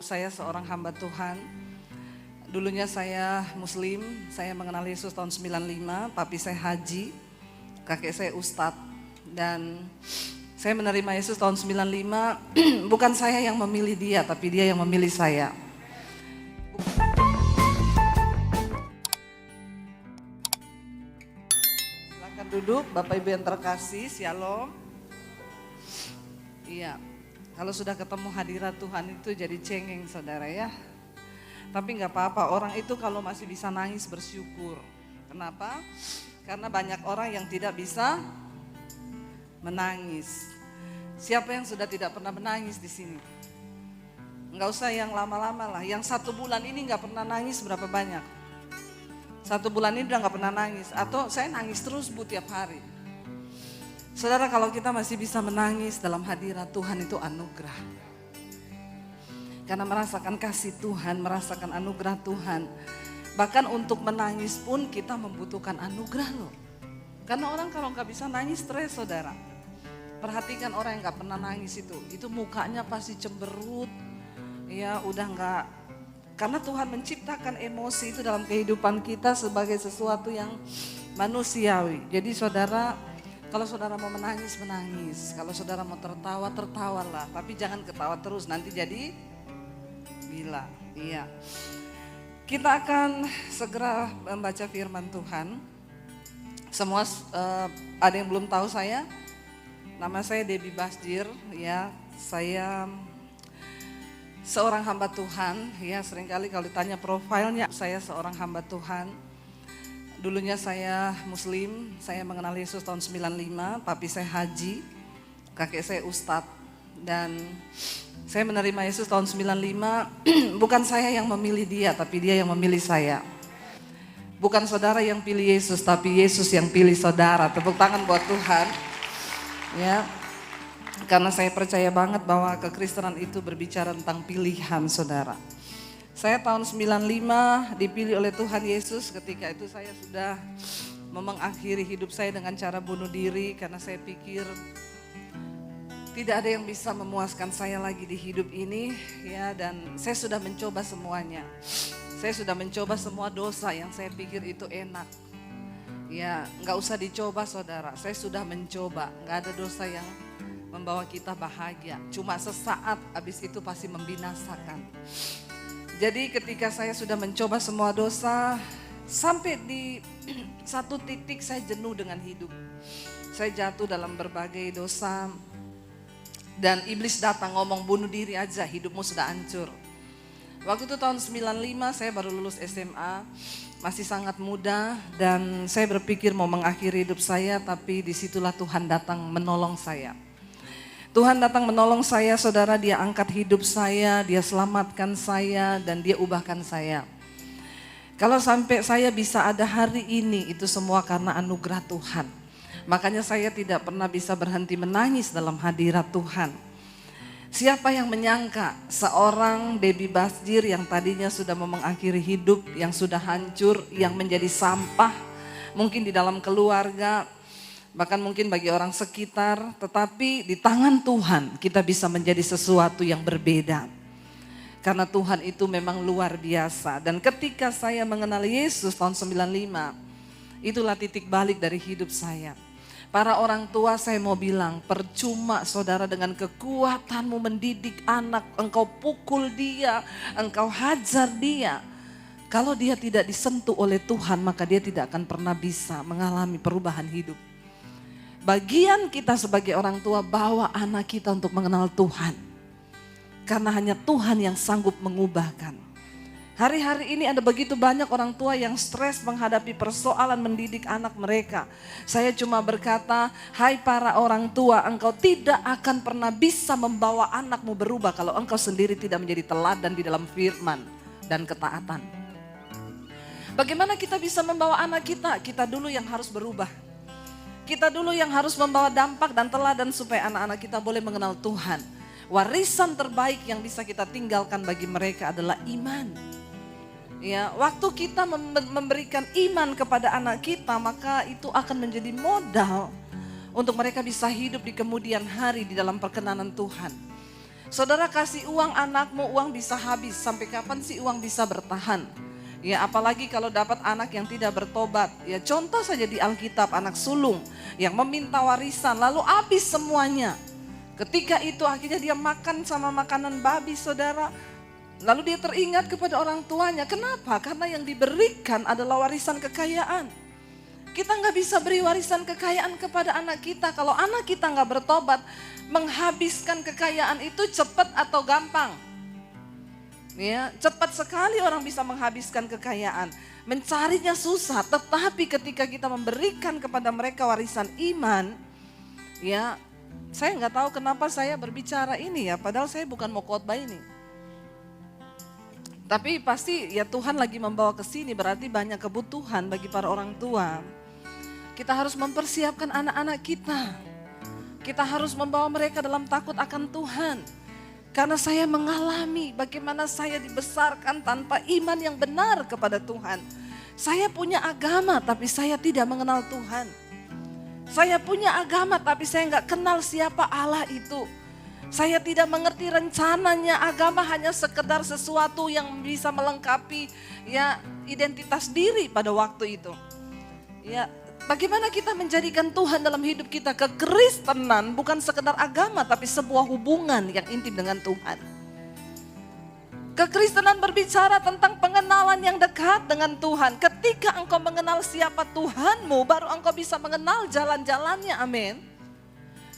Saya seorang hamba Tuhan. Dulunya saya Muslim, saya mengenal Yesus tahun 95, papi saya haji, kakek saya ustadz. Dan saya menerima Yesus tahun 95, bukan saya yang memilih dia, tapi dia yang memilih saya. Silakan duduk, Bapak Ibu yang terkasih, Shalom. Iya. Kalau sudah ketemu hadirat Tuhan itu jadi cengeng saudara ya. Tapi gak apa-apa, orang itu kalau masih bisa nangis bersyukur. Kenapa? Karena banyak orang yang tidak bisa menangis. Siapa yang sudah tidak pernah menangis di sini? Gak usah yang lama-lama lah, yang 1 bulan ini gak pernah nangis berapa banyak? 1 bulan ini udah gak pernah nangis, atau saya nangis terus tiap hari. Saudara, kalau kita masih bisa menangis dalam hadirat Tuhan itu anugerah. Karena merasakan kasih Tuhan, merasakan anugerah Tuhan. Bahkan untuk menangis pun kita membutuhkan anugerah loh. Karena orang kalau gak bisa nangis stres saudara. Perhatikan orang yang gak pernah nangis itu mukanya pasti cemberut. Ya udah gak, karena Tuhan menciptakan emosi itu dalam kehidupan kita sebagai sesuatu yang manusiawi. Jadi saudara, kalau saudara mau menangis, menangis. Kalau saudara mau tertawa, tertawalah. Tapi jangan ketawa terus, nanti jadi gila. Iya. Kita akan segera membaca firman Tuhan. Semua ada yang belum tahu saya? Nama saya Debbie Basjir. Ya, saya seorang hamba Tuhan. Ya, seringkali kalau ditanya profilnya, saya seorang hamba Tuhan. Dulunya saya Muslim, saya mengenal Yesus tahun 95, papi saya haji, kakek saya ustadz. Dan saya menerima Yesus tahun 95, bukan saya yang memilih dia, tapi dia yang memilih saya. Bukan saudara yang pilih Yesus, tapi Yesus yang pilih saudara. Tepuk tangan buat Tuhan. Ya, karena saya percaya banget bahwa kekristenan itu berbicara tentang pilihan saudara. Saya tahun 95 dipilih oleh Tuhan Yesus, ketika itu saya sudah mengakhiri hidup saya dengan cara bunuh diri karena saya pikir tidak ada yang bisa memuaskan saya lagi di hidup ini ya, dan saya sudah mencoba semuanya. Saya sudah mencoba semua dosa yang saya pikir itu enak. Ya, nggak usah dicoba saudara, saya sudah mencoba, nggak ada dosa yang membawa kita bahagia. Cuma sesaat, habis itu pasti membinasakan. Jadi ketika saya sudah mencoba semua dosa, sampai di satu titik saya jenuh dengan hidup. Saya jatuh dalam berbagai dosa dan iblis datang ngomong bunuh diri aja, hidupmu sudah hancur. Waktu itu tahun 95 saya baru lulus SMA, masih sangat muda dan saya berpikir mau mengakhiri hidup saya, tapi disitulah Tuhan datang menolong saya. Tuhan datang menolong saya saudara, dia angkat hidup saya, dia selamatkan saya dan dia ubahkan saya. Kalau sampai saya bisa ada hari ini itu semua karena anugerah Tuhan. Makanya saya tidak pernah bisa berhenti menangis dalam hadirat Tuhan. Siapa yang menyangka seorang Debbie Basjir yang tadinya sudah mau mengakhiri hidup, yang sudah hancur, yang menjadi sampah, mungkin di dalam keluarga, bahkan mungkin bagi orang sekitar, tetapi di tangan Tuhan kita bisa menjadi sesuatu yang berbeda. Karena Tuhan itu memang luar biasa. Dan ketika saya mengenal Yesus tahun 95, itulah titik balik dari hidup saya. Para orang tua saya mau bilang, percuma saudara dengan kekuatanmu mendidik anak, engkau pukul dia, engkau hajar dia. Kalau dia tidak disentuh oleh Tuhan, maka dia tidak akan pernah bisa mengalami perubahan hidup. Bagian kita sebagai orang tua, bawa anak kita untuk mengenal Tuhan. Karena hanya Tuhan yang sanggup mengubahkan. Hari-hari ini ada begitu banyak orang tua yang stres menghadapi persoalan mendidik anak mereka. Saya cuma berkata, hai para orang tua, engkau tidak akan pernah bisa membawa anakmu berubah kalau engkau sendiri tidak menjadi teladan di dalam firman dan ketaatan. Bagaimana kita bisa membawa anak kita? Kita dulu yang harus berubah. Kita dulu yang harus membawa dampak dan teladan supaya anak-anak kita boleh mengenal Tuhan. Warisan terbaik yang bisa kita tinggalkan bagi mereka adalah iman. Ya, waktu kita memberikan iman kepada anak kita, maka itu akan menjadi modal untuk mereka bisa hidup di kemudian hari di dalam perkenanan Tuhan. Saudara kasih uang anakmu, uang bisa habis. Sampai kapan sih uang bisa bertahan? Ya apalagi kalau dapat anak yang tidak bertobat. Ya contoh saja di Alkitab, anak sulung yang meminta warisan lalu habis semuanya. Ketika itu akhirnya dia makan sama makanan babi, saudara. Lalu dia teringat kepada orang tuanya. Kenapa? Karena yang diberikan adalah warisan kekayaan. Kita nggak bisa beri warisan kekayaan kepada anak kita. Kalau anak kita nggak bertobat, menghabiskan kekayaan itu cepat atau gampang? Ya, cepat sekali orang bisa menghabiskan kekayaan. Mencarinya susah, tetapi ketika kita memberikan kepada mereka warisan iman, ya, saya nggak tahu kenapa saya berbicara ini ya, padahal saya bukan mau khotbah ini. Tapi pasti ya Tuhan lagi membawa ke sini, berarti banyak kebutuhan bagi para orang tua. Kita harus mempersiapkan anak-anak kita. Kita harus membawa mereka dalam takut akan Tuhan. Karena saya mengalami bagaimana saya dibesarkan tanpa iman yang benar kepada Tuhan. Saya punya agama tapi saya tidak mengenal Tuhan. Saya punya agama tapi saya nggak kenal siapa Allah itu. Saya tidak mengerti rencananya. Agama hanya sekedar sesuatu yang bisa melengkapi ya identitas diri pada waktu itu. Ya, bagaimana kita menjadikan Tuhan dalam hidup kita? Kekristenan bukan sekedar agama tapi sebuah hubungan yang intim dengan Tuhan. Kekristenan berbicara tentang pengenalan yang dekat dengan Tuhan. Ketika engkau mengenal siapa Tuhanmu, baru engkau bisa mengenal jalan-jalannya, amin.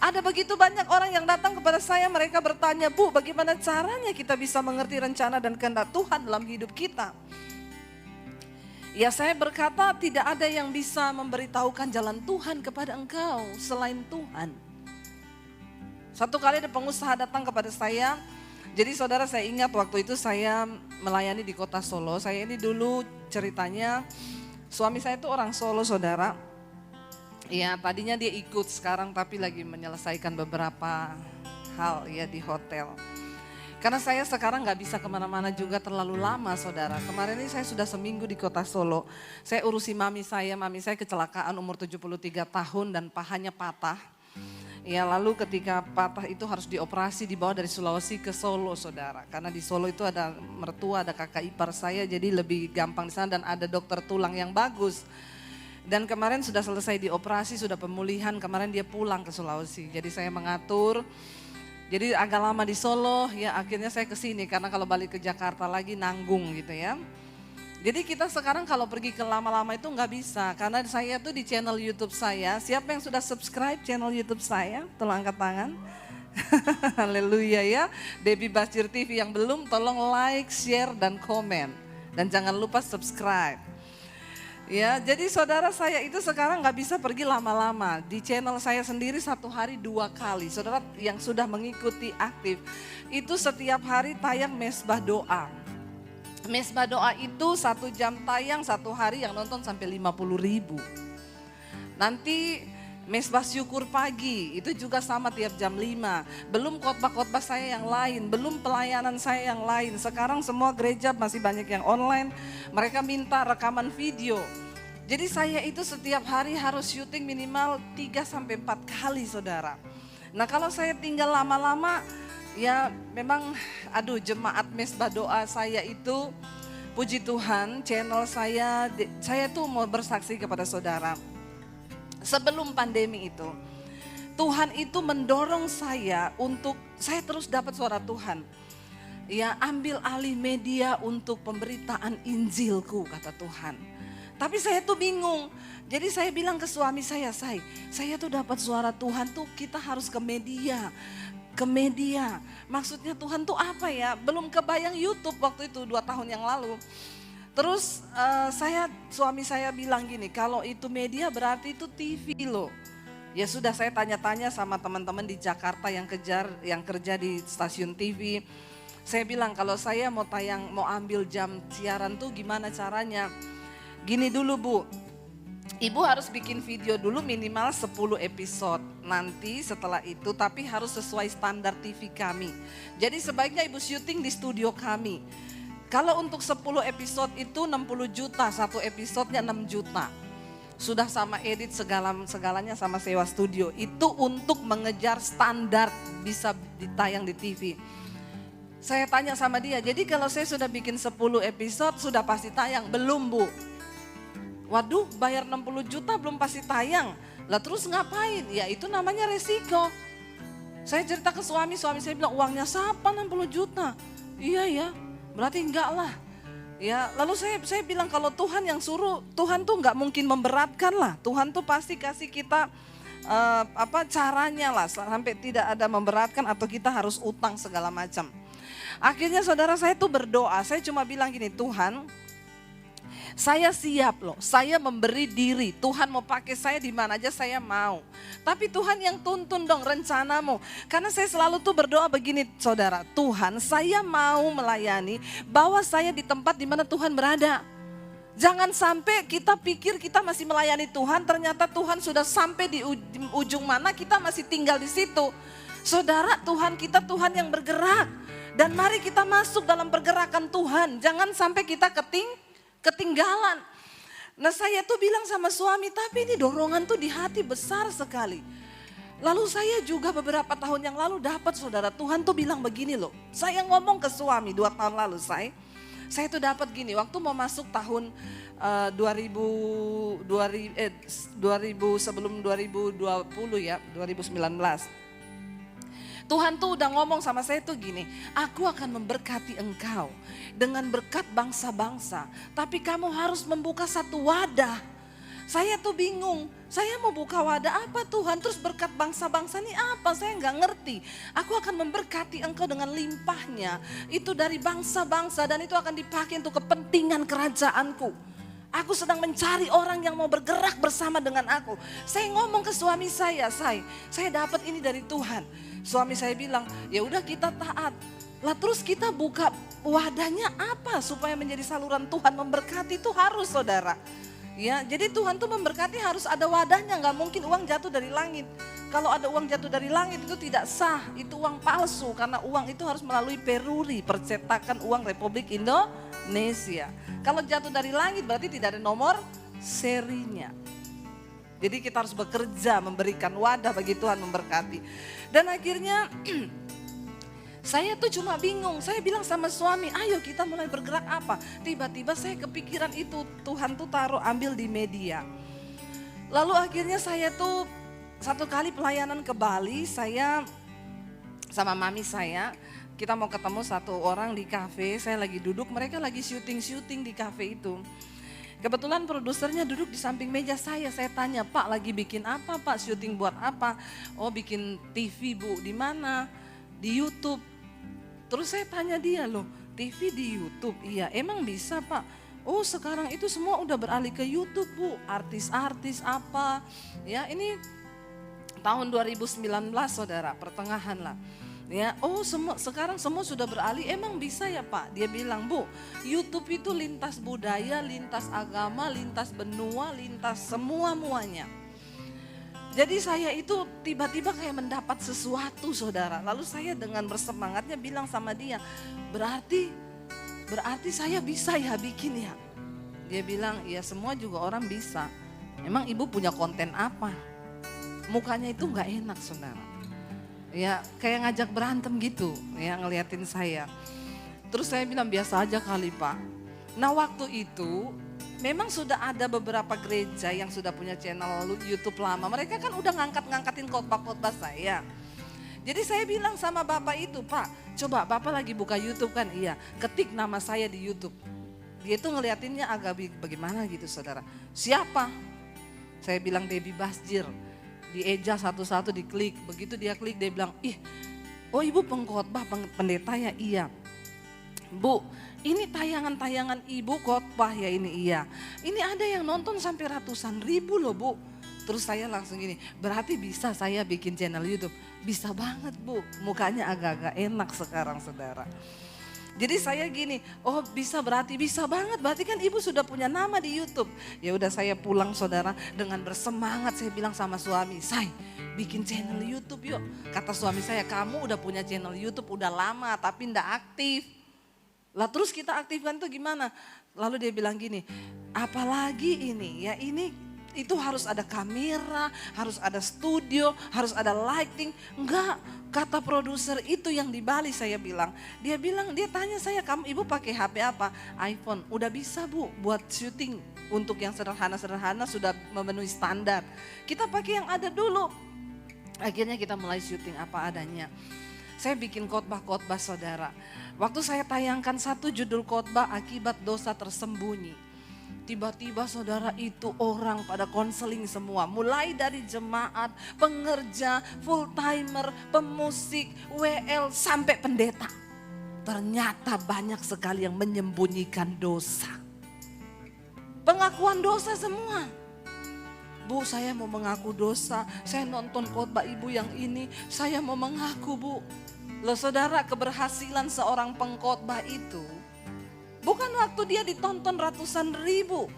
Ada begitu banyak orang yang datang kepada saya, mereka bertanya, Bu, bagaimana caranya kita bisa mengerti rencana dan kehendak Tuhan dalam hidup kita? Ya saya berkata tidak ada yang bisa memberitahukan jalan Tuhan kepada engkau selain Tuhan. Satu kali ada pengusaha datang kepada saya. Jadi saudara saya ingat waktu itu saya melayani di kota Solo. Saya ini dulu ceritanya suami saya itu orang Solo saudara. Ya tadinya dia ikut sekarang tapi lagi menyelesaikan beberapa hal ya di hotel. Karena saya sekarang gak bisa kemana-mana juga terlalu lama saudara. Kemarin ini saya sudah seminggu di kota Solo. Saya urusi mami saya kecelakaan umur 73 tahun dan pahanya patah. Ya lalu ketika patah itu harus dioperasi dibawa dari Sulawesi ke Solo saudara. Karena di Solo itu ada mertua, ada kakak ipar saya jadi lebih gampang di sana dan ada dokter tulang yang bagus. Dan kemarin sudah selesai dioperasi, sudah pemulihan, kemarin dia pulang ke Sulawesi. Jadi saya mengatur. Jadi agak lama di Solo, ya akhirnya saya ke sini karena kalau balik ke Jakarta lagi nanggung gitu ya. Jadi kita sekarang kalau pergi ke lama-lama itu nggak bisa karena saya tuh di channel YouTube saya. Siapa yang sudah subscribe channel YouTube saya? Tolong angkat tangan. Haleluya ya. Debbie Basir TV yang belum tolong like, share dan komen. Dan jangan lupa subscribe. Ya, jadi saudara saya itu sekarang nggak bisa pergi lama-lama. Di channel saya sendiri satu hari 2 kali. Saudara yang sudah mengikuti aktif, itu setiap hari tayang mesbah doa. Mesbah doa itu 1 jam tayang, 1 hari yang nonton sampai 50.000. Nanti mesbah syukur pagi, itu juga sama tiap jam 5. Belum khotbah-khotbah saya yang lain, belum pelayanan saya yang lain. Sekarang semua gereja masih banyak yang online, mereka minta rekaman video. Jadi saya itu setiap hari harus syuting minimal 3-4 kali saudara. Nah kalau saya tinggal lama-lama ya memang jemaat mesbah doa saya itu puji Tuhan channel saya tuh mau bersaksi kepada saudara. Sebelum pandemi itu Tuhan itu mendorong saya untuk saya terus dapat suara Tuhan. Ya ambil alih media untuk pemberitaan Injilku kata Tuhan. Tapi saya tuh bingung. Jadi saya bilang ke suami saya tuh dapat suara Tuhan tuh kita harus ke media. Ke media. Maksudnya Tuhan tuh apa ya? Belum kebayang YouTube waktu itu 2 tahun yang lalu. Terus suami saya bilang gini, kalau itu media berarti itu TV loh. Ya sudah saya tanya-tanya sama teman-teman di Jakarta yang kerja di stasiun TV. Saya bilang kalau saya mau ambil jam siaran tuh gimana caranya? Gini dulu Bu, Ibu harus bikin video dulu minimal 10 episode. Nanti setelah itu tapi harus sesuai standar TV kami. Jadi sebaiknya Ibu syuting di studio kami. Kalau untuk 10 episode itu 60 juta, 1 episodenya 6 juta. Sudah sama edit segalanya sama sewa studio. Itu untuk mengejar standar bisa ditayang di TV. Saya tanya sama dia, jadi kalau saya sudah bikin 10 episode sudah pasti tayang? Belum Bu. Waduh, bayar 60 juta belum pasti tayang. Lah terus ngapain? Ya itu namanya resiko. Saya cerita ke suami saya bilang uangnya siapa 60 juta? Iya ya, berarti enggak lah. Ya, lalu saya bilang kalau Tuhan yang suruh, Tuhan tuh enggak mungkin memberatkan lah. Tuhan tuh pasti kasih kita caranya lah sampai tidak ada memberatkan atau kita harus utang segala macam. Akhirnya saudara saya tuh berdoa, saya cuma bilang gini, Tuhan, saya siap loh, saya memberi diri. Tuhan mau pakai saya di mana aja saya mau. Tapi Tuhan yang tuntun dong rencanamu. Karena saya selalu tuh berdoa begini saudara. Tuhan, saya mau melayani, bawa saya di tempat di mana Tuhan berada. Jangan sampai kita pikir kita masih melayani Tuhan, ternyata Tuhan sudah sampai di ujung mana, kita masih tinggal di situ. Saudara, Tuhan kita Tuhan yang bergerak. Dan mari kita masuk dalam pergerakan Tuhan. Jangan sampai kita ketinggalan. Nah saya tuh bilang sama suami, tapi ini dorongan tuh di hati besar sekali. Lalu saya juga beberapa tahun yang lalu dapat saudara, Tuhan tuh bilang begini loh. Saya ngomong ke suami 2 tahun lalu, saya tuh dapat gini, waktu mau masuk tahun 2000 sebelum 2020 ya, 2019. Tuhan tuh udah ngomong sama saya tuh gini, aku akan memberkati engkau dengan berkat bangsa-bangsa. Tapi kamu harus membuka satu wadah. Saya tuh bingung, saya mau buka wadah apa Tuhan? Terus berkat bangsa-bangsa ini apa? Saya nggak ngerti. Aku akan memberkati engkau dengan limpahnya. Itu dari bangsa-bangsa dan itu akan dipakai untuk kepentingan kerajaanku. Aku sedang mencari orang yang mau bergerak bersama dengan aku. Saya ngomong ke suami saya dapat ini dari Tuhan. Suami saya bilang, ya udah kita taat. Lah terus kita buka wadahnya apa supaya menjadi saluran Tuhan memberkati itu harus saudara. Ya, jadi Tuhan tuh memberkati harus ada wadahnya, nggak mungkin uang jatuh dari langit. Kalau ada uang jatuh dari langit itu tidak sah, itu uang palsu karena uang itu harus melalui peruri, percetakan uang Republik Indonesia. Kalau jatuh dari langit berarti tidak ada nomor serinya. Jadi kita harus bekerja memberikan wadah bagi Tuhan memberkati. Dan akhirnya saya tuh cuma bingung, saya bilang sama suami, ayo kita mulai bergerak apa. Tiba-tiba saya kepikiran itu, Tuhan tuh ambil di media. Lalu akhirnya saya tuh satu kali pelayanan ke Bali, saya sama mami saya, kita mau ketemu satu orang di kafe, saya lagi duduk, mereka lagi syuting di kafe itu. Kebetulan produsernya duduk di samping meja saya tanya, Pak lagi bikin apa Pak, syuting buat apa? Oh bikin TV Bu, di mana? Di YouTube. Terus saya tanya dia loh, TV di YouTube? Iya, emang bisa Pak? Oh sekarang itu semua udah beralih ke YouTube Bu, artis-artis apa. Ya ini tahun 2019 saudara, pertengahan lah. Ya, oh sekarang semua sudah beralih, emang bisa ya Pak? Dia bilang, Bu, YouTube itu lintas budaya, lintas agama, lintas benua, lintas semua-muanya. Jadi saya itu tiba-tiba kayak mendapat sesuatu saudara. Lalu saya dengan bersemangatnya bilang sama dia, berarti saya bisa ya bikin ya? Dia bilang, ya semua juga orang bisa. Emang ibu punya konten apa? Mukanya itu gak enak saudara. Ya kayak ngajak berantem gitu ya ngeliatin saya. Terus saya bilang biasa aja kali Pak. Nah waktu itu memang sudah ada beberapa gereja yang sudah punya channel YouTube lama. Mereka kan udah ngangkatin khotbah-khotbah saya. Jadi saya bilang sama bapak itu, Pak coba bapak lagi buka YouTube kan? Iya, ketik nama saya di YouTube. Dia tuh ngeliatinnya agak bagaimana gitu saudara. Siapa? Saya bilang Debbie Basjir. Dieja satu-satu diklik, begitu dia klik dia bilang, oh ibu pengkhotbah pendeta ya? Iya. Bu, ini tayangan-tayangan ibu khotbah ya ini? Iya. Ini ada yang nonton sampai ratusan ribu loh Bu. Terus saya langsung gini, berarti bisa saya bikin channel YouTube? Bisa banget Bu, mukanya agak-agak enak sekarang saudara. Jadi saya gini, oh bisa berarti bisa banget, berarti kan ibu sudah punya nama di YouTube. Ya udah saya pulang saudara dengan bersemangat saya bilang sama suami, Say bikin channel YouTube yuk. Kata suami saya, kamu udah punya channel YouTube udah lama tapi ndak aktif. Lah terus kita aktifkan tuh gimana? Lalu dia bilang gini, apalagi ini ya ini itu harus ada kamera, harus ada studio, harus ada lighting. Enggak, kata produser itu yang di Bali saya bilang. Dia tanya saya, kamu ibu pakai HP apa? iPhone. Udah bisa bu buat syuting untuk yang sederhana-sederhana sudah memenuhi standar. Kita pakai yang ada dulu. Akhirnya kita mulai syuting apa adanya. Saya bikin khotbah-khotbah saudara. Waktu saya tayangkan satu judul khotbah akibat dosa tersembunyi. Tiba-tiba saudara itu orang pada konseling semua. Mulai dari jemaat, pengerja, full timer, pemusik, WL sampai pendeta. Ternyata banyak sekali yang menyembunyikan dosa. Pengakuan dosa semua. Bu, saya mau mengaku dosa. Saya nonton khotbah ibu yang ini. Saya mau mengaku bu. Loh saudara, keberhasilan seorang pengkhotbah itu bukan waktu dia ditonton ratusan ribu.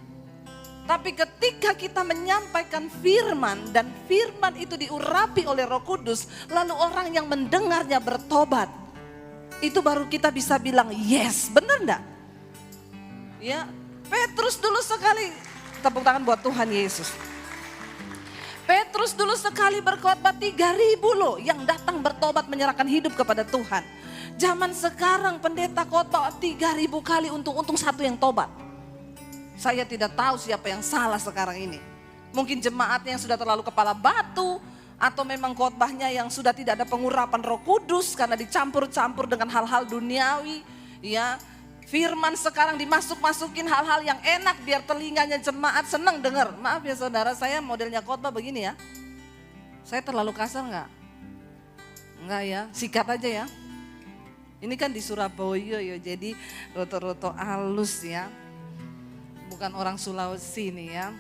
Tapi ketika kita menyampaikan firman dan firman itu diurapi oleh Roh Kudus, lalu orang yang mendengarnya bertobat, itu baru kita bisa bilang yes, benar enggak? Ya, Petrus dulu sekali, tepuk tangan buat Tuhan Yesus. Petrus dulu sekali berkhotbah 3.000 loh yang datang bertobat menyerahkan hidup kepada Tuhan. Zaman sekarang pendeta khotbah 3.000 kali untung satu yang tobat. Saya tidak tahu siapa yang salah sekarang ini. Mungkin jemaatnya yang sudah terlalu kepala batu, atau memang khotbahnya yang sudah tidak ada pengurapan Roh Kudus karena dicampur-campur dengan hal-hal duniawi. Ya, firman sekarang dimasuk-masukin hal-hal yang enak biar telinganya jemaat senang dengar. Maaf ya saudara, saya modelnya khotbah begini ya. Saya terlalu kasar enggak? Enggak ya, sikat aja ya. Ini kan di Surabaya ya, jadi roto-roto halus ya. Bukan orang Sulawesi nih ya.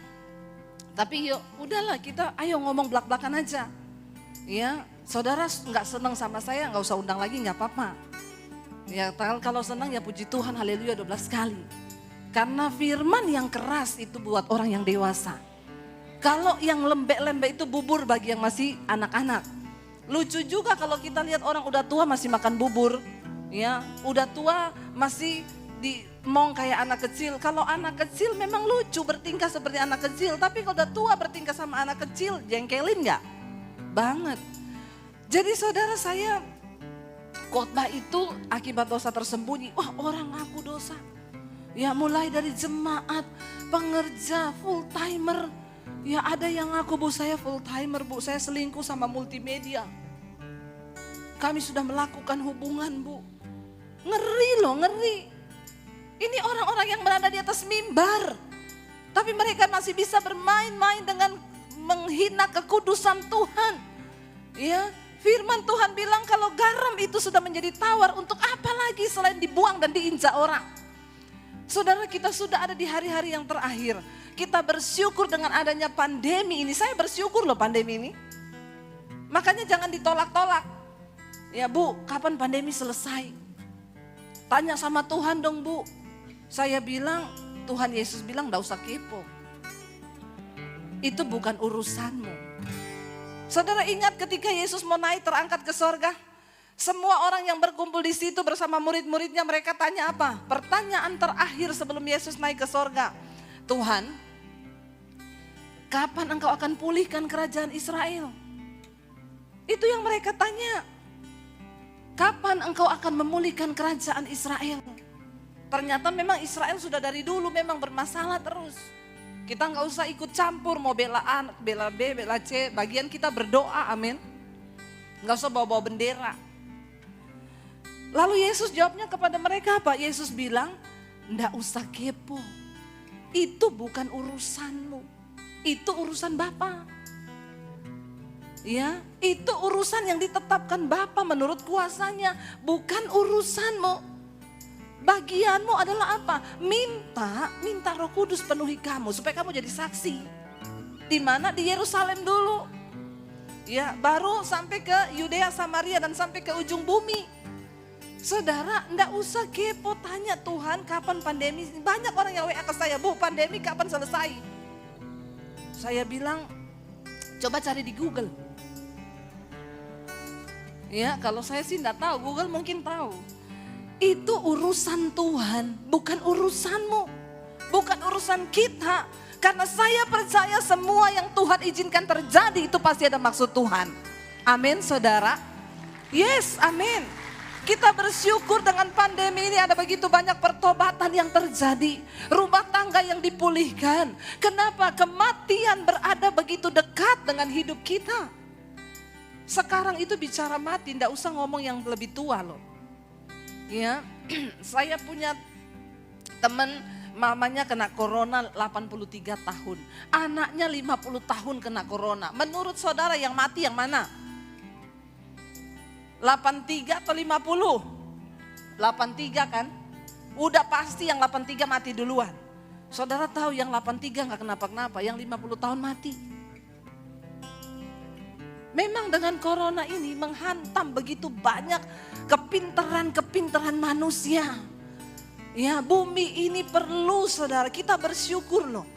Tapi yuk udahlah kita ayo ngomong belak-belakan aja. Ya, saudara nggak senang sama saya nggak usah undang lagi nggak apa-apa. Ya kalau senang ya puji Tuhan, haleluya 12 kali. Karena firman yang keras itu buat orang yang dewasa. Kalau yang lembek-lembek itu bubur bagi yang masih anak-anak. Lucu juga kalau kita lihat orang udah tua masih makan bubur. Ya, udah tua masih dimong kayak anak kecil. Kalau anak kecil memang lucu bertingkah seperti anak kecil. Tapi kalau udah tua bertingkah sama anak kecil, jengkelin gak? Banget. Jadi saudara saya, khotbah itu akibat dosa tersembunyi. Wah, orang ngaku dosa. Ya mulai dari jemaat, pengerja, full timer. Ya ada yang ngaku bu saya full timer bu, saya selingkuh sama multimedia. Kami sudah melakukan hubungan bu. Ngeri loh, ngeri. Ini orang-orang yang berada di atas mimbar. Tapi mereka masih bisa bermain-main dengan menghina kekudusan Tuhan. Ya, firman Tuhan bilang kalau garam itu sudah menjadi tawar, untuk apa lagi selain dibuang dan diinjak orang. Saudara, kita sudah ada di hari-hari yang terakhir. Kita bersyukur dengan adanya pandemi ini. Saya bersyukur loh pandemi ini. Makanya jangan ditolak-tolak. Ya bu, kapan pandemi selesai? Tanya sama Tuhan dong bu. Saya bilang, Tuhan Yesus bilang gak usah kepo. Itu bukan urusanmu. Saudara ingat ketika Yesus mau naik terangkat ke sorga. Semua orang yang berkumpul di situ bersama murid-muridnya, mereka tanya apa? Pertanyaan terakhir sebelum Yesus naik ke sorga. Tuhan, kapan engkau akan pulihkan kerajaan Israel? Itu yang mereka tanya. Kapan engkau akan memulihkan kerajaan Israel? Ternyata memang Israel sudah dari dulu memang bermasalah terus. Kita nggak usah ikut campur, mau bela A, bela B, bela C. Bagian kita berdoa, amin. Nggak usah bawa-bawa bendera. Lalu Yesus jawabnya kepada mereka apa? Yesus bilang, nggak usah kepo. Itu bukan urusanmu. Itu urusan Bapa. Ya, itu urusan yang ditetapkan Bapa menurut kuasanya, bukan urusanmu. Bagianmu adalah apa? Minta Roh Kudus penuhi kamu supaya kamu jadi saksi. Di mana? Di Yerusalem dulu. Ya, baru sampai ke Yudea, Samaria dan sampai ke ujung bumi. Saudara, enggak usah kepo tanya Tuhan kapan pandemi. Banyak orang yang WA ke saya, Bu, pandemi kapan selesai? Saya bilang, coba cari di Google. Ya, kalau saya sih enggak tahu, Google mungkin tahu. Itu urusan Tuhan, bukan urusanmu. Bukan urusan kita. Karena saya percaya semua yang Tuhan izinkan terjadi itu pasti ada maksud Tuhan. Amin saudara. Yes, amin. Kita bersyukur dengan pandemi ini ada begitu banyak pertobatan yang terjadi. Rumah tangga yang dipulihkan. Kenapa? Kematian berada begitu dekat dengan hidup kita. Sekarang itu bicara mati, tidak usah ngomong yang lebih tua loh. Ya, saya punya teman, mamanya kena corona 83 tahun. Anaknya 50 tahun kena corona. Menurut saudara yang mati yang mana? 83 atau 50? 83 kan? Udah pasti yang 83 mati duluan. Saudara tahu yang 83 gak kenapa-kenapa, yang 50 tahun mati. Memang dengan corona ini menghantam begitu banyak kepintaran manusia. Ya, bumi ini perlu saudara, kita bersyukur loh.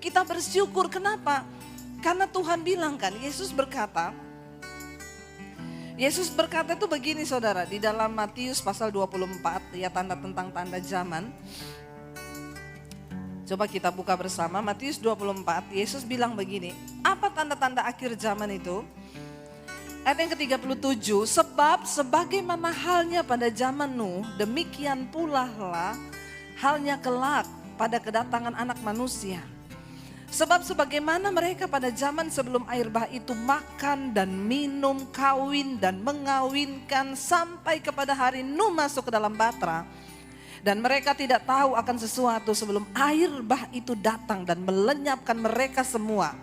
Kita bersyukur, kenapa? Karena Tuhan bilang kan, Yesus berkata itu begini saudara, di dalam Matius pasal 24, ya tanda tentang tanda zaman. Coba kita buka bersama, Matius 24, Yesus bilang begini, apa tanda-tanda akhir zaman itu? Ayat yang ke-37, sebab sebagaimana halnya pada zaman Nuh, demikian pula lah halnya kelak pada kedatangan anak manusia. Sebab sebagaimana mereka pada zaman sebelum air bah itu makan dan minum, kawin dan mengawinkan sampai kepada hari Nuh masuk ke dalam batra. Dan mereka tidak tahu akan sesuatu sebelum air bah itu datang dan melenyapkan mereka semua.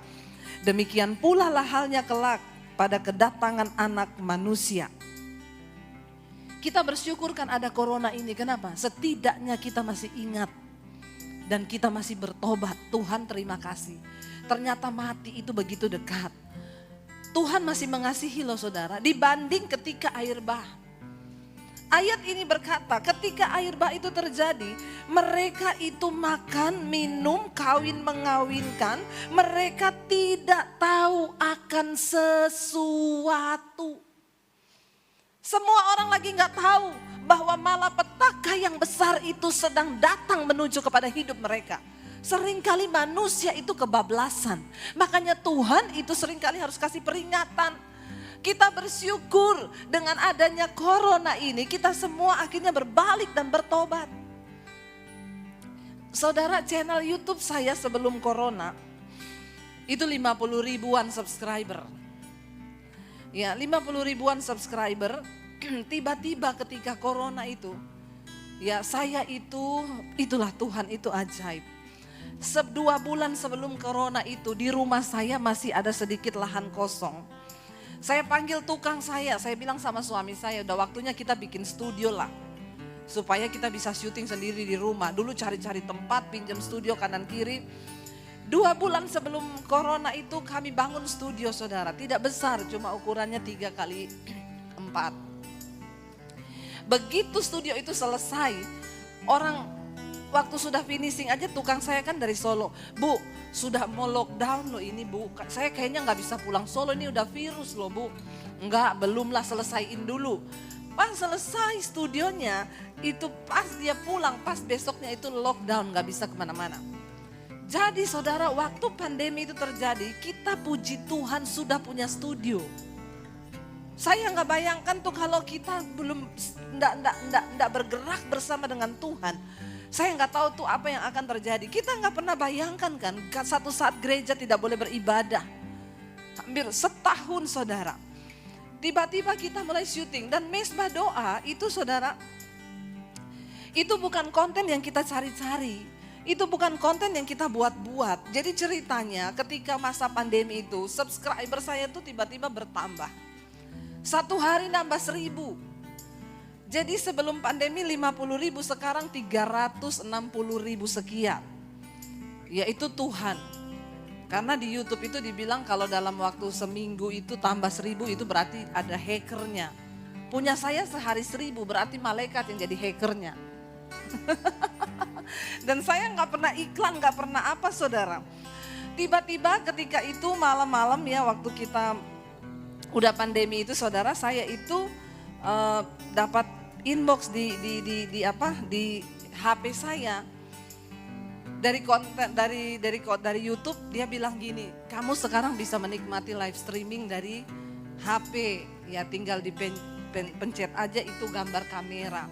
Demikian pula lah halnya kelak pada kedatangan anak manusia. Kita bersyukur kan ada corona ini, kenapa? Setidaknya kita masih ingat dan kita masih bertobat. Tuhan terima kasih. Ternyata mati itu begitu dekat. Tuhan masih mengasihi loh saudara, dibanding ketika air bah. Ayat ini berkata ketika air bah itu terjadi, mereka itu makan, minum, kawin, mengawinkan. Mereka tidak tahu akan sesuatu. Semua orang lagi gak tahu bahwa malapetaka yang besar itu sedang datang menuju kepada hidup mereka. Seringkali manusia itu kebablasan. Makanya Tuhan itu seringkali harus kasih peringatan. Kita bersyukur dengan adanya corona ini kita semua akhirnya berbalik dan bertobat. Saudara, channel YouTube saya sebelum corona itu 50 ribuan subscriber. Ya, 50 ribuan subscriber. Tiba-tiba ketika corona itu, ya saya itulah Tuhan itu ajaib. 2 bulan sebelum corona itu di rumah saya masih ada sedikit lahan kosong. Saya panggil tukang saya bilang sama suami saya, udah waktunya kita bikin studio lah. Supaya kita bisa syuting sendiri di rumah. Dulu cari-cari tempat, pinjam studio kanan kiri. 2 bulan sebelum corona itu kami bangun studio saudara. Tidak besar, cuma ukurannya 3x4. Begitu studio itu selesai, orang waktu sudah finishing aja tukang saya kan dari Solo. Bu, sudah mau lockdown loh ini bu. Saya kayaknya gak bisa pulang Solo, ini udah virus loh bu. Enggak, belumlah, selesaiin dulu. Pas selesai studionya, itu pas dia pulang, pas besoknya itu lockdown, gak bisa kemana-mana. Jadi saudara, waktu pandemi itu terjadi, kita puji Tuhan sudah punya studio. Saya gak bayangkan tuh kalau kita belum, enggak bergerak bersama dengan Tuhan. Saya nggak tahu tuh apa yang akan terjadi. Kita nggak pernah bayangkan kan, satu saat gereja tidak boleh beribadah. Hampir setahun saudara. Tiba-tiba kita mulai syuting dan mesbah doa itu saudara, itu bukan konten yang kita cari-cari. Itu bukan konten yang kita buat-buat. Jadi ceritanya ketika masa pandemi itu subscriber saya tuh tiba-tiba bertambah. 1 hari nambah 1.000. Jadi sebelum pandemi 50 ribu, sekarang 360 ribu sekian. Yaitu Tuhan. Karena di YouTube itu dibilang kalau dalam waktu seminggu itu tambah 1.000 itu berarti ada hackernya. Punya saya sehari 1.000 berarti malaikat yang jadi hackernya. Dan saya gak pernah iklan, gak pernah apa saudara. Tiba-tiba ketika itu malam-malam ya waktu kita udah pandemi itu saudara, saya itu dapat inbox di HP saya. Dari konten dari YouTube dia bilang gini, kamu sekarang bisa menikmati live streaming dari HP, ya tinggal pencet aja itu gambar kamera.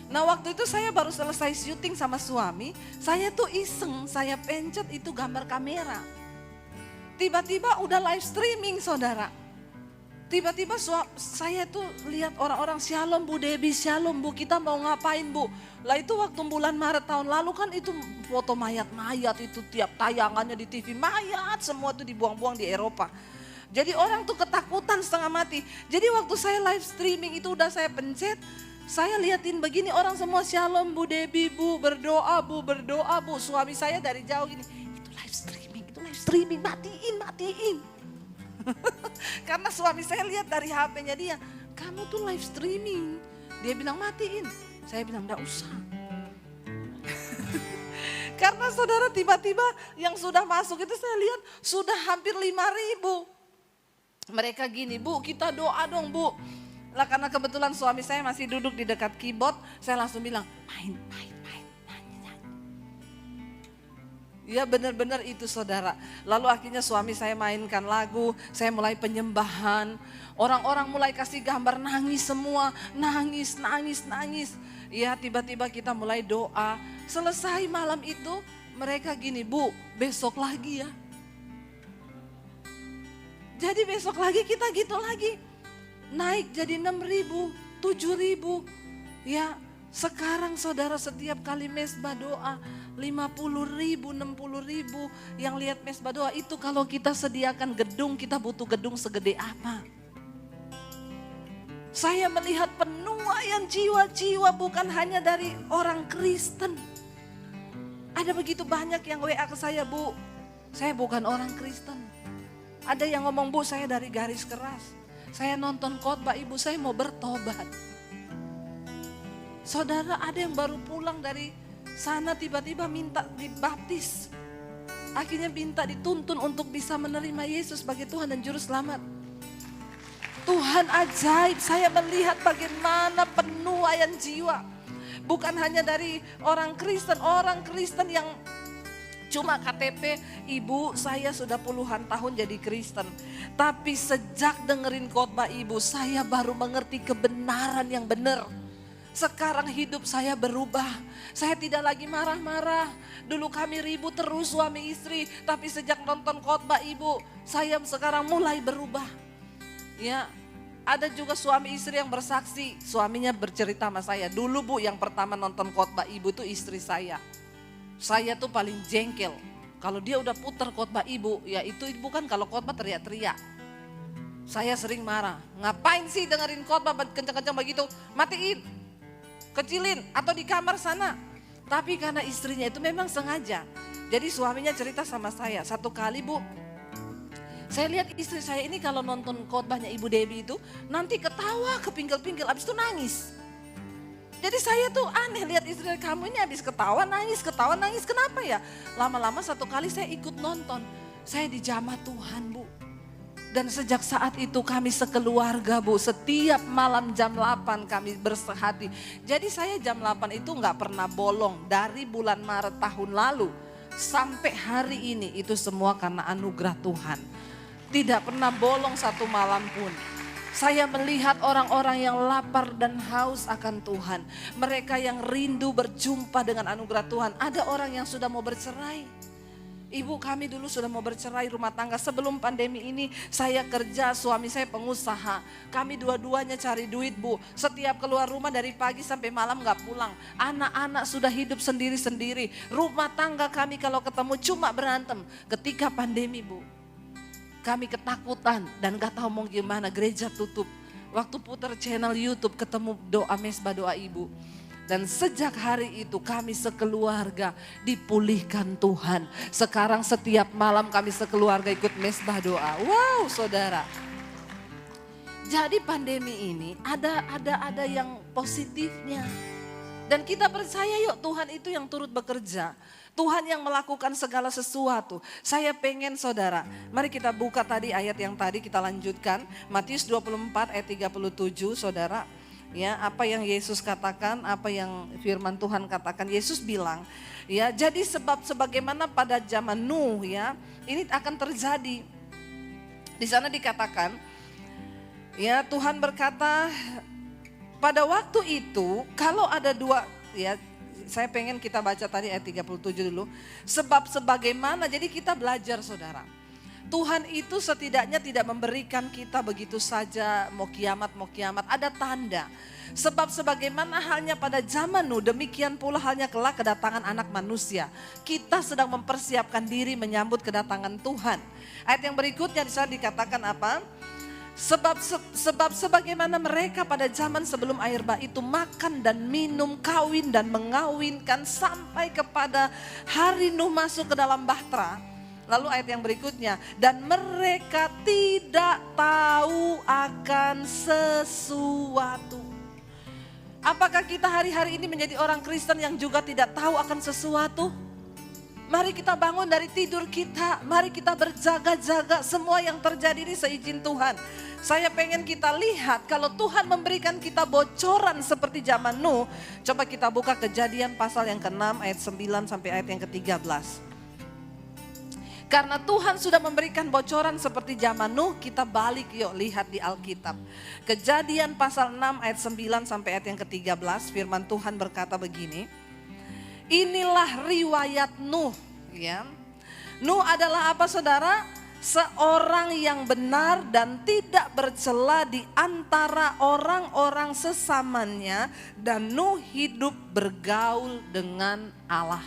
Nah waktu itu saya baru selesai syuting sama suami, saya tuh iseng, saya pencet itu gambar kamera. Tiba-tiba udah live streaming saudara. Tiba-tiba saya tuh lihat orang-orang, shalom Bu Debbie, shalom Bu, kita mau ngapain Bu? Lah itu waktu bulan Maret tahun lalu kan itu foto mayat-mayat itu tiap tayangannya di TV, mayat semua tuh dibuang-buang di Eropa. Jadi orang tuh ketakutan setengah mati. Jadi waktu saya live streaming itu udah saya pencet, saya liatin begini orang semua shalom Bu Debbie Bu, berdoa Bu, berdoa Bu. Suami saya dari jauh gini, itu live streaming, matiin. Karena suami saya lihat dari HP-nya dia, kamu tuh live streaming. Dia bilang matiin, saya bilang enggak usah. Karena saudara tiba-tiba yang sudah masuk itu saya lihat sudah hampir 5.000. Mereka gini, Bu kita doa dong Bu. Lah karena kebetulan suami saya masih duduk di dekat keyboard, saya langsung bilang main. Ya benar-benar itu saudara. Lalu akhirnya suami saya mainkan lagu, saya mulai penyembahan. Orang-orang mulai kasih gambar nangis semua, nangis. Ya tiba-tiba kita mulai doa. Selesai malam itu mereka gini, Bu besok lagi ya. Jadi besok lagi kita gitu lagi. Naik jadi 6.000, 7.000. Ya sekarang saudara setiap kali mesbah doa 50.000, 60.000 yang lihat mesbah doa itu kalau kita sediakan gedung, kita butuh gedung segede apa? Saya melihat penuaian jiwa-jiwa bukan hanya dari orang Kristen. Ada begitu banyak yang WA ke saya, Bu, saya bukan orang Kristen. Ada yang ngomong, Bu saya dari garis keras. Saya nonton khotbah Ibu, saya mau bertobat. Saudara ada yang baru pulang dari sana tiba-tiba minta dibaptis. Akhirnya minta dituntun untuk bisa menerima Yesus sebagai Tuhan dan Juru Selamat. Tuhan ajaib, saya melihat bagaimana penuaian jiwa. Bukan hanya dari orang Kristen yang cuma KTP, Ibu saya sudah puluhan tahun jadi Kristen. Tapi sejak dengerin khotbah Ibu, saya baru mengerti kebenaran yang benar. Sekarang hidup saya berubah. Saya tidak lagi marah-marah. Dulu kami ribut terus suami istri. Tapi sejak nonton khotbah Ibu, saya sekarang mulai berubah. Ya, ada juga suami istri yang bersaksi. Suaminya bercerita sama saya. Dulu Bu yang pertama nonton khotbah Ibu tuh istri saya. Saya tuh paling jengkel. Kalau dia udah putar khotbah Ibu, ya itu bukan kalau khotbah teriak-teriak. Saya sering marah. Ngapain sih dengerin khotbah kencang-kencang begitu? Matiin. Kecilin atau di kamar sana. Tapi karena istrinya itu memang sengaja. Jadi suaminya cerita sama saya, satu kali Bu, saya lihat istri saya ini kalau nonton khotbahnya Ibu Debbie itu nanti ketawa kepinggil-pinggil, abis itu nangis. Jadi saya tuh aneh lihat istri kamu ini habis ketawa nangis, kenapa ya? Lama-lama satu kali saya ikut nonton, saya dijamah Tuhan Bu. Dan sejak saat itu kami sekeluarga Bu, setiap malam jam 8 kami bersehati. Jadi saya jam 8 itu gak pernah bolong dari bulan Maret tahun lalu sampai hari ini, itu semua karena anugerah Tuhan. Tidak pernah bolong satu malam pun. Saya melihat orang-orang yang lapar dan haus akan Tuhan. Mereka yang rindu berjumpa dengan anugerah Tuhan. Ada orang yang sudah mau bercerai. Ibu kami dulu sudah mau bercerai rumah tangga sebelum pandemi ini. Saya kerja, suami saya pengusaha. Kami dua-duanya cari duit Bu. Setiap keluar rumah dari pagi sampai malam gak pulang. Anak-anak sudah hidup sendiri-sendiri. Rumah tangga kami kalau ketemu cuma berantem. Ketika pandemi Bu, kami ketakutan dan gak tahu mau gimana, gereja tutup. Waktu putar channel YouTube ketemu doa mesbah doa Ibu. Dan sejak hari itu kami sekeluarga dipulihkan Tuhan. Sekarang setiap malam kami sekeluarga ikut mesbah doa. Wow saudara. Jadi pandemi ini ada yang positifnya. Dan kita percaya yuk Tuhan itu yang turut bekerja. Tuhan yang melakukan segala sesuatu. Saya pengen saudara, mari kita buka tadi ayat yang tadi kita lanjutkan. Matius 24 ayat 37 saudara. Ya, apa yang Yesus katakan, apa yang firman Tuhan katakan. Yesus bilang, ya, jadi sebab sebagaimana pada zaman Nuh, ya, ini akan terjadi. Di sana dikatakan, ya, Tuhan berkata, pada waktu itu kalau ada dua, ya, saya pengen kita baca tadi ayat 37 dulu. Sebab sebagaimana, jadi kita belajar saudara. Tuhan itu setidaknya tidak memberikan kita begitu saja mau kiamat, ada tanda. Sebab sebagaimana halnya pada zaman Nuh, demikian pula halnya kelak kedatangan anak manusia. Kita sedang mempersiapkan diri menyambut kedatangan Tuhan. Ayat yang berikutnya di sana dikatakan apa? Sebab sebagaimana mereka pada zaman sebelum air bah itu makan dan minum, kawin dan mengawinkan sampai kepada hari Nuh masuk ke dalam bahtera. Lalu ayat yang berikutnya, dan mereka tidak tahu akan sesuatu. Apakah kita hari-hari ini menjadi orang Kristen yang juga tidak tahu akan sesuatu? Mari kita bangun dari tidur kita, mari kita berjaga-jaga. Semua yang terjadi ini seizin Tuhan. Saya pengen kita lihat kalau Tuhan memberikan kita bocoran seperti zaman Nuh. Coba kita buka Kejadian pasal yang ke-6 ayat 9 sampai ayat yang ke-13. Karena Tuhan sudah memberikan bocoran seperti zaman Nuh, kita balik yuk lihat di Alkitab. Kejadian pasal 6 ayat 9 sampai ayat yang ke-13, firman Tuhan berkata begini. Inilah riwayat Nuh, ya. Nuh adalah apa saudara? Seorang yang benar dan tidak bercela di antara orang-orang sesamanya, dan Nuh hidup bergaul dengan Allah.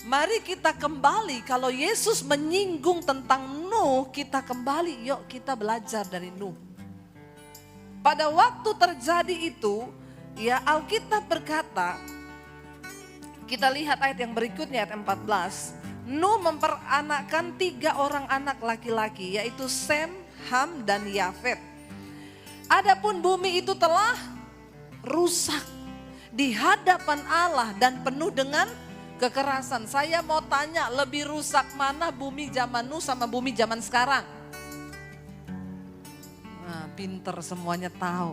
Mari kita kembali, kalau Yesus menyinggung tentang Nuh, kita kembali, yuk kita belajar dari Nuh. Pada waktu terjadi itu, ya Alkitab berkata, kita lihat ayat yang berikutnya ayat 14. Nuh memperanakkan 3 orang anak laki-laki, yaitu Sem, Ham, dan Yafet. Adapun bumi itu telah rusak di hadapan Allah dan penuh dengan kekerasan. Saya mau tanya, lebih rusak mana bumi zaman Nuh sama bumi zaman sekarang? Nah, pinter semuanya tahu.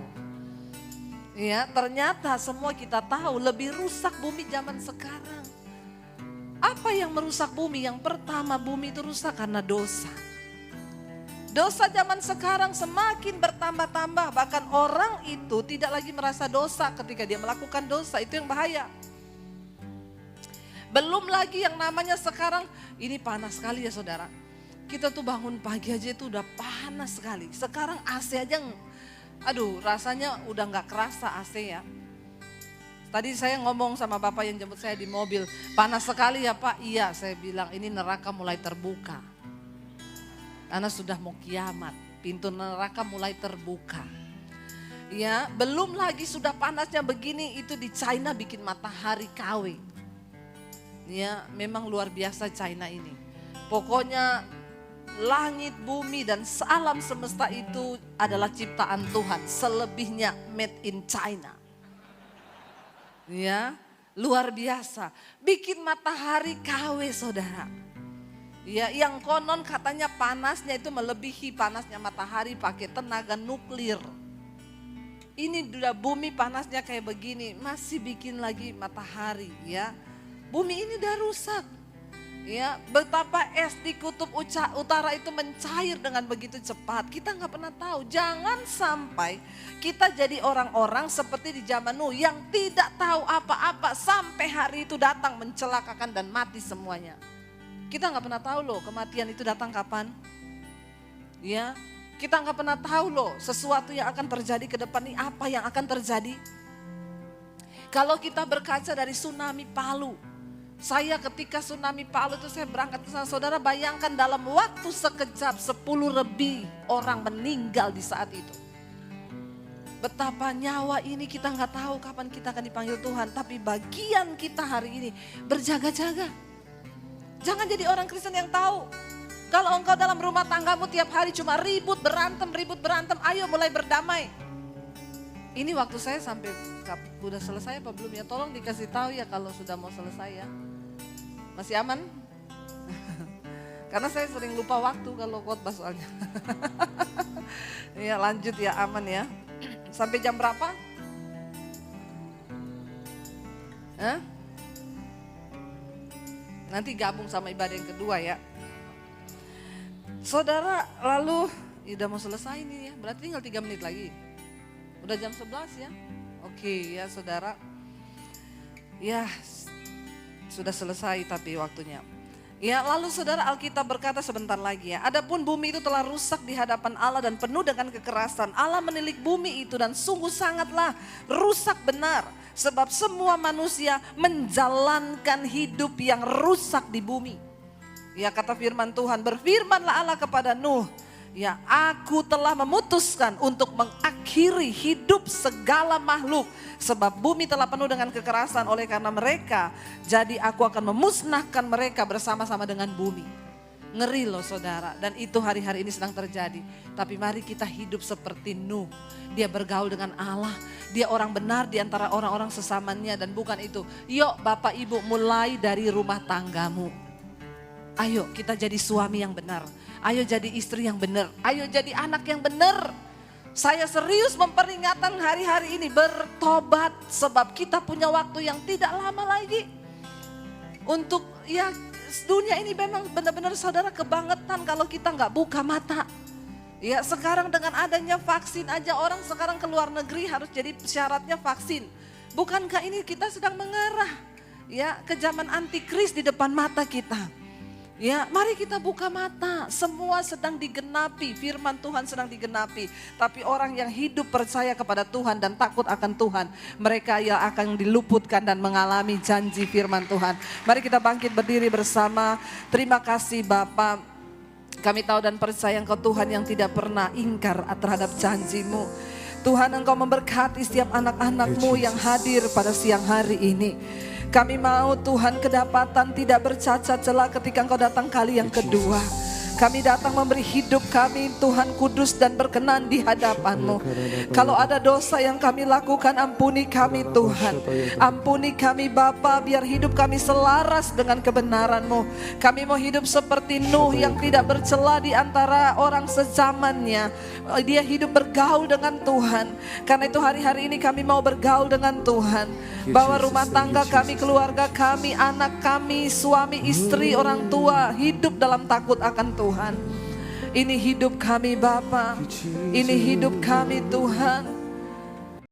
Ya, ternyata semua kita tahu lebih rusak bumi zaman sekarang. Apa yang merusak bumi? Yang pertama, bumi itu rusak karena dosa. Dosa zaman sekarang semakin bertambah-tambah, bahkan orang itu tidak lagi merasa dosa ketika dia melakukan dosa, itu yang bahaya. Belum lagi yang namanya sekarang, ini panas sekali ya saudara. Kita tuh bangun pagi aja itu udah panas sekali. Sekarang AC aja, aduh rasanya udah gak kerasa AC ya. Tadi saya ngomong sama bapak yang jemput saya di mobil, panas sekali ya Pak. Iya, saya bilang ini neraka mulai terbuka. Karena sudah mau kiamat, pintu neraka mulai terbuka. Ya, belum lagi sudah panasnya begini, itu di China bikin matahari KW. Ya, memang luar biasa China ini. Pokoknya langit, bumi dan alam semesta itu adalah ciptaan Tuhan. Selebihnya made in China. Ya, luar biasa. Bikin matahari KW saudara. Ya, yang konon katanya panasnya itu melebihi panasnya matahari pakai tenaga nuklir. Ini udah bumi panasnya kayak begini, masih bikin lagi matahari ya. Bumi ini udah rusak. Ya, betapa es di kutub utara itu mencair dengan begitu cepat. Kita nggak pernah tahu. Jangan sampai kita jadi orang-orang seperti di zaman Nuh yang tidak tahu apa-apa sampai hari itu datang mencelakakan dan mati semuanya. Kita nggak pernah tahu loh kematian itu datang kapan. Ya, kita nggak pernah tahu loh sesuatu yang akan terjadi ke depan ini apa yang akan terjadi. Kalau kita berkaca dari tsunami Palu. Saya ketika tsunami Palu itu saya berangkat ke sana, saudara bayangkan dalam waktu sekejap 10 lebih orang meninggal di saat itu. Betapa nyawa ini kita nggak tahu kapan kita akan dipanggil Tuhan, tapi bagian kita hari ini berjaga-jaga. Jangan jadi orang Kristen yang tahu. Kalau engkau dalam rumah tanggamu tiap hari cuma ribut berantem, ayo mulai berdamai. Ini waktu saya sampai udah selesai apa belum ya? Tolong dikasih tahu ya kalau sudah mau selesai ya. Masih aman? Karena saya sering lupa waktu kalau khotbah soalnya. Ya lanjut ya, aman ya. Sampai jam berapa? Hah? Nanti gabung sama ibadah yang kedua ya. Saudara, lalu udah mau selesai nih ya, berarti tinggal 3 menit lagi. Udah jam 11 ya. Oke ya saudara. Ya sudah selesai tapi waktunya. Ya lalu saudara, Alkitab berkata sebentar lagi ya. Adapun bumi itu telah rusak di hadapan Allah dan penuh dengan kekerasan. Allah menilik bumi itu dan sungguh sangatlah rusak benar. Sebab semua manusia menjalankan hidup yang rusak di bumi. Ya kata firman Tuhan, berfirmanlah Allah kepada Nuh. Ya, aku telah memutuskan untuk mengakhiri hidup segala makhluk. Sebab bumi telah penuh dengan kekerasan oleh karena mereka. Jadi aku akan memusnahkan mereka bersama-sama dengan bumi. Ngeri loh saudara, dan itu hari-hari ini sedang terjadi. Tapi mari kita hidup seperti Nuh. Dia bergaul dengan Allah. Dia orang benar di antara orang-orang sesamanya dan bukan itu. Yuk Bapak Ibu mulai dari rumah tanggamu. Ayo kita jadi suami yang benar. Ayo jadi istri yang benar. Ayo jadi anak yang benar. Saya serius memperingatkan hari-hari ini bertobat. Sebab kita punya waktu yang tidak lama lagi. Untuk ya dunia ini memang benar-benar saudara kebangetan kalau kita nggak buka mata. Ya sekarang dengan adanya vaksin aja orang sekarang ke luar negeri harus jadi syaratnya vaksin. Bukankah ini kita sedang mengarah ya ke zaman antikris di depan mata kita. Ya, mari kita buka mata. Semua sedang digenapi, firman Tuhan sedang digenapi. Tapi orang yang hidup percaya kepada Tuhan dan takut akan Tuhan, mereka yang akan diluputkan dan mengalami janji firman Tuhan. Mari kita bangkit berdiri bersama. Terima kasih Bapa. Kami tahu dan percaya Engkau Tuhan yang tidak pernah ingkar terhadap janji-Mu. Tuhan, Engkau memberkati setiap anak-anak-Mu yang hadir pada siang hari ini. Kami mau Tuhan kedapatan tidak bercacat celah ketika Engkau datang kali yang kedua. Kami datang memberi hidup kami Tuhan kudus dan berkenan di hadapan-Mu. Kalau ada dosa yang kami lakukan, ampuni kami Tuhan. Ampuni kami Bapa, biar hidup kami selaras dengan kebenaran-Mu. Kami mau hidup seperti Nuh yang tidak bercela di antara orang sezamannya. Dia hidup bergaul dengan Tuhan. Karena itu hari-hari ini kami mau bergaul dengan Tuhan. Bawa rumah tangga kami, keluarga kami, anak kami, suami, istri, orang tua hidup dalam takut akan Tuhan. Ini hidup kami Bapa. Ini hidup kami Tuhan.